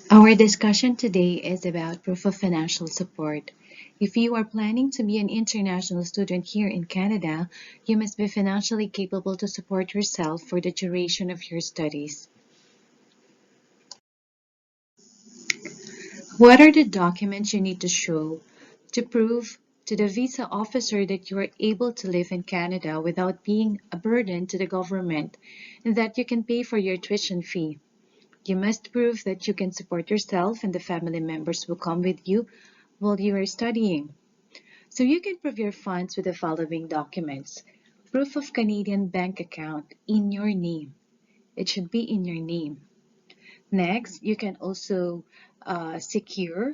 Our discussion today is about proof of financial support. If you are planning to be an international student here in Canada, you must be financially capable to support yourself for the duration of your studies. What are the documents you need to show to prove to the visa officer that you are able to live in Canada without being a burden to the government and that you can pay for your tuition fee? You must prove that you can support yourself and the family members who come with you while you are studying. So you can prove your funds with the following documents. Proof of Canadian bank account in your name. It should be in your name. Next, you can also secure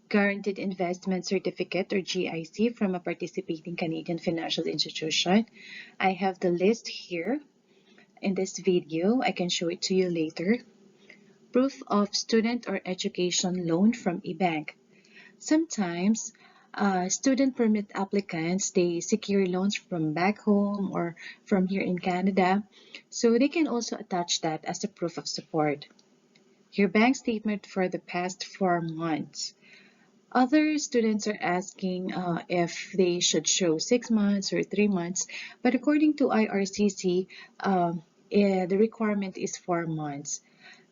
Guaranteed Investment Certificate or GIC from a participating Canadian financial institution. I have the list here in this video. I can show it to you later. Proof of student or education loan from a bank. Sometimes student permit applicants, they secure loans from back home or from here in Canada. So they can also attach that as a proof of support. Your bank statement for the past 4 months. Other students are asking if they should show 6 months or 3 months, but according to IRCC, the requirement is 4 months.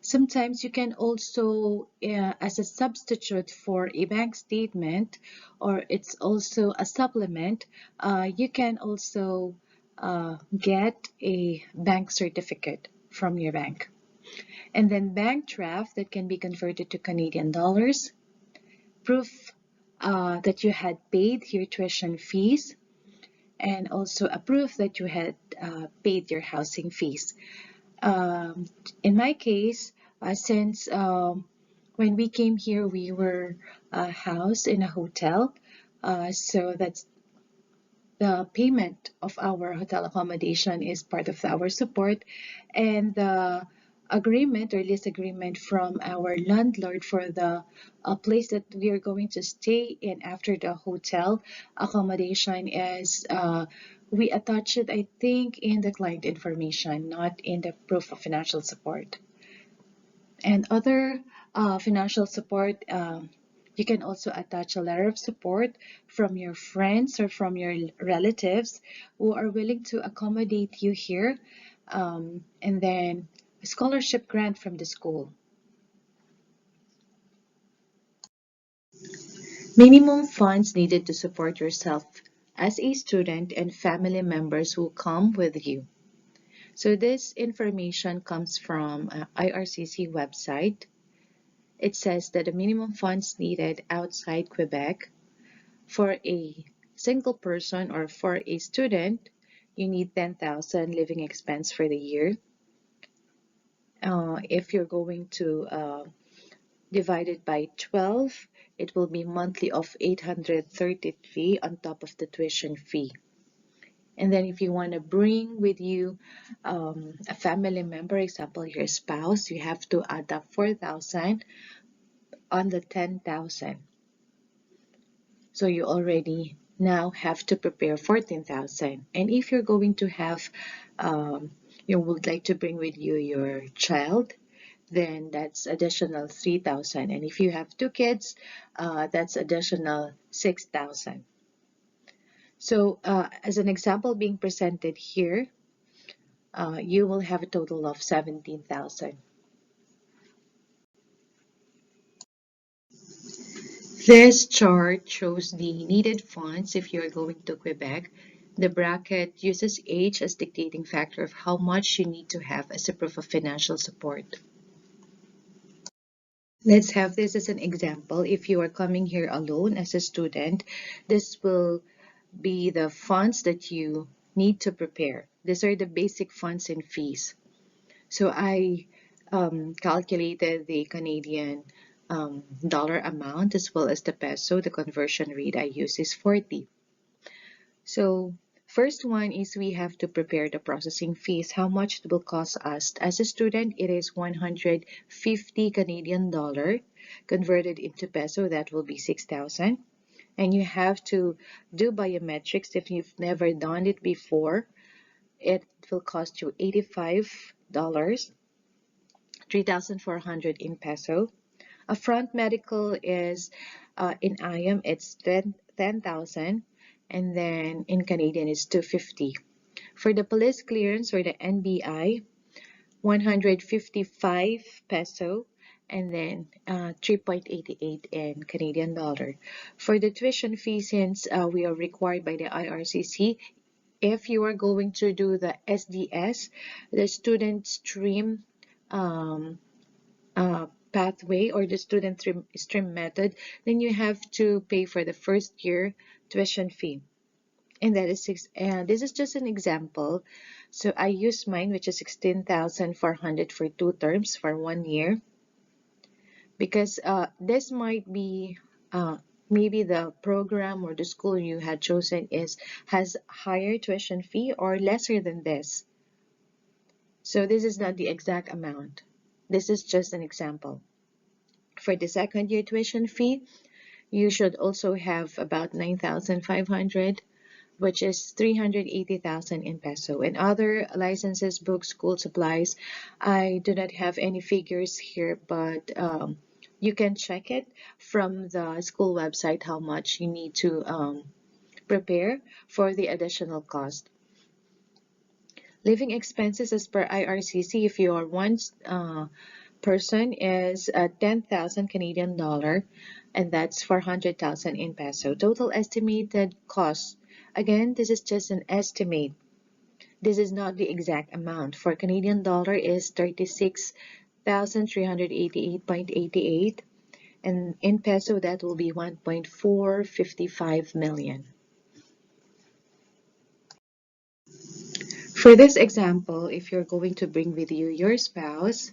Sometimes you can also, as a substitute for a bank statement, or it's also a supplement, you can also get a bank certificate from your bank. And then bank draft that can be converted to Canadian dollars, proof that you had paid your tuition fees, and also a proof that you had paid your housing fees. In my case, since when we came here, we were housed in a hotel. So that's the payment of our hotel accommodation is part of our support, and the agreement or lease agreement from our landlord for the place that we are going to stay in after the hotel accommodation is we attach it, I think, in the client information, not in the proof of financial support. And other financial support, you can also attach a letter of support from your friends or from your relatives who are willing to accommodate you here, and then a scholarship grant from the school. Minimum funds needed to support yourself as a student and family members who come with you. So this information comes from IRCC website. It says that the minimum funds needed outside Quebec for a single person or for a student, you need 10,000 living expense for the year. If you're going to divide it by 12, it will be monthly of 833 on top of the tuition fee. And then if you want to bring with you a family member, example your spouse, you have to add up 4,000 on the 10,000. So you already now have to prepare 14,000. And if you're going to have, you would like to bring with you your child, then that's additional 3,000. And if you have two kids, that's additional 6,000. So as an example being presented here, you will have a total of 17,000. This chart shows the needed funds if you're going to Quebec. The bracket uses age as dictating factor of how much you need to have as a proof of financial support. Let's have this as an example. If you are coming here alone as a student, this will be the funds that you need to prepare. These are the basic funds and fees. So I calculated the Canadian dollar amount as well as the peso. The conversion rate I use is 40. So first one is we have to prepare the processing fees. How much it will cost us as a student? It is 150 Canadian dollar converted into peso. That will be 6,000. And you have to do biometrics. If you've never done it before, it will cost you $85, 3,400 in peso. Upfront medical is in IAM it's 10,000, and then in Canadian it's 250. For the police clearance or the NBI, 155 peso, and then 3.88 in Canadian dollar. For the tuition fee, since we are required by the IRCC, if you are going to do the SDS, the student stream um, pathway or the student stream method, then you have to pay for the first year tuition fee. And that is this is just an example. So I use mine, which is 16,400 for 2 terms for 1 year, because this might be maybe the program or the school you had chosen has higher tuition fee or lesser than this. So this is not the exact amount. This is just an example. For the second year tuition fee, you should also have about 9,500, which is 380,000 in peso. And other licenses, books, school supplies, I do not have any figures here, but you can check it from the school website how much you need to prepare for the additional cost. Living expenses as per IRCC, if you are one person, is 10,000 Canadian dollar, and that's 400,000 in peso. Total estimated cost. Again, this is just an estimate. This is not the exact amount. For Canadian dollar is 36,388.88, and in peso that will be 1.455 million. For this example, if you're going to bring with you your spouse,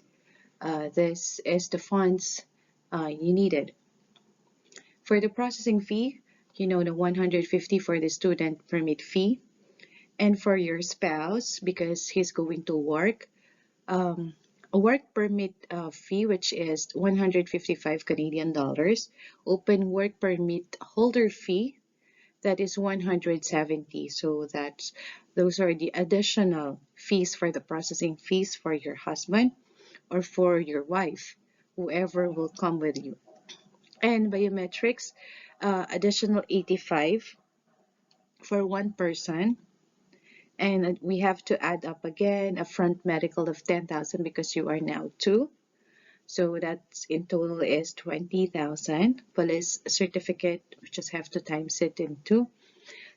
this is the funds you needed. For the processing fee, you know, the 150 for the student permit fee. And for your spouse, because he's going to work, a work permit fee, which is 155 Canadian dollars. Open work permit holder fee, that is 170. So those are the additional fees for the processing fees for your husband or for your wife, whoever will come with you. And biometrics, additional 85 for one person. And we have to add up again a front medical of 10,000 because you are now two. So that's in total is 20,000. Police certificate, we just have to times it in two.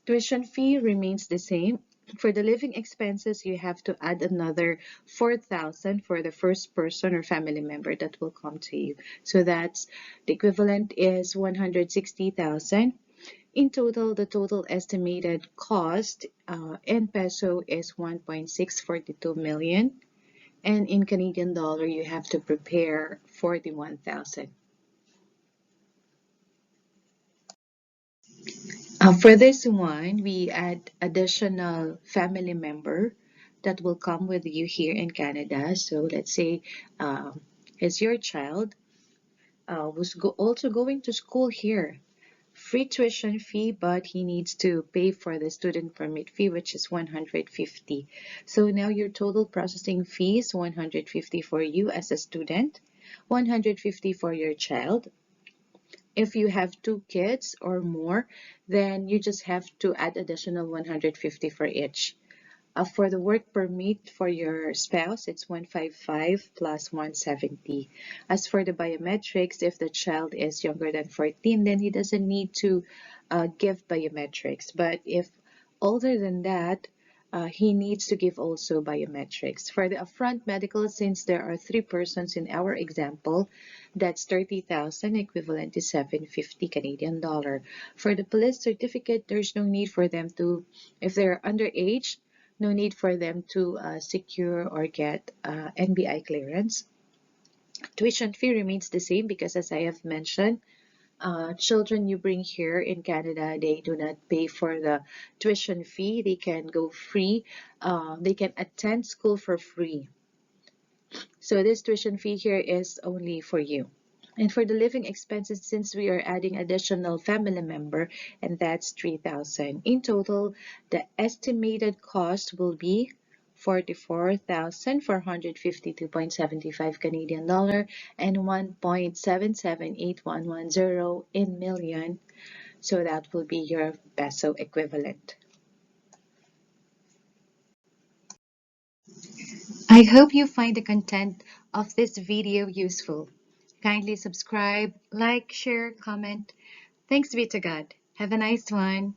Tuition fee remains the same. For the living expenses, you have to add another 4,000 for the first person or family member that will come to you. So that's the equivalent is 160,000. In total, the total estimated cost in peso is 1.642 million. And in Canadian dollar, you have to prepare 41,000. For this one, we add additional family member that will come with you here in Canada. So let's say is your child who's also going to school here. Free tuition fee, but he needs to pay for the student permit fee, which is 150. So now your total processing fee is 150 for you as a student, 150 for your child. If you have two kids or more, then you just have to add additional 150 for each. For the work permit for your spouse, it's 155 plus 170. As for the biometrics, if the child is younger than 14, then he doesn't need to give biometrics. But if older than that, he needs to give also biometrics. For the upfront medical, since there are three persons in our example, that's 30,000, equivalent to 750 Canadian dollar. For the police certificate, there's no need for them to, if they're underage, no need for them to secure or get NBI clearance. Tuition fee remains the same because, as I have mentioned, children you bring here in Canada, they do not pay for the tuition fee. They can go free. They can attend school for free. So this tuition fee here is only for you. And for the living expenses, since we are adding additional family member, and that's 3,000. In total, the estimated cost will be 44,452.75 Canadian dollar and 1.778110 in million. So that will be your peso equivalent. I hope you find the content of this video useful. Kindly subscribe, like, share, comment. Thanks be to God. Have a nice one.